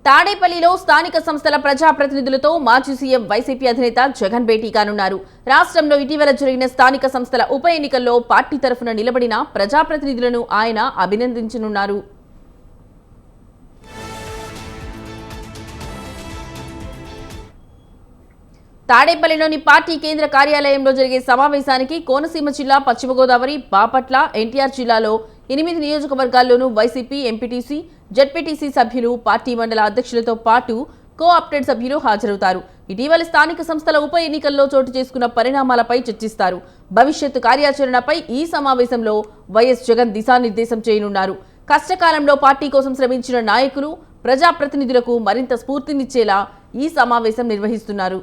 తాడేపల్లిలో స్థానిక సంస్థల ప్రజాప్రతినిధులతో మాజీ సీఎం వైసీపీ అధినేత జగన్ భేటీ కానున్నారు. రాష్ట్రంలో ఇటీవల జరిగిన స్థానిక సంస్థల ఉప ఎన్నికల్లో పార్టీ తరఫున నిలబడిన ప్రజాప్రతినిధులను ఆయన అభినందించనున్నారు. తాడేపల్లిలోని పార్టీ కేంద్ర కార్యాలయంలో జరిగే సమావేశానికి కోనసీమ జిల్లా, పశ్చిమ గోదావరి, బాపట్ల, ఎన్టీఆర్ జిల్లాలో 8 నియోజకవర్గాల్లోనూ వైసీపీ, ఎంపీటీసీ, జెడ్పీటీసీ సభ్యులు, పార్టీ మండల అధ్యక్షులతో పాటు కోఆప్టెడ్ సభ్యులు హాజరవుతారు. ఇటీవల స్థానిక సంస్థల ఉప ఎన్నికల్లో చోటు చేసుకున్న పరిణామాలపై చర్చిస్తారు. భవిష్యత్తు కార్యాచరణపై ఈ సమావేశంలో వైఎస్ జగన్ దిశానిర్దేశం చేయనున్నారు. కష్టకాలంలో పార్టీ కోసం శ్రమించిన నాయకులు, ప్రజాప్రతినిధులకు మరింత స్ఫూర్తినిచ్చేలా ఈ సమావేశం నిర్వహిస్తున్నారు.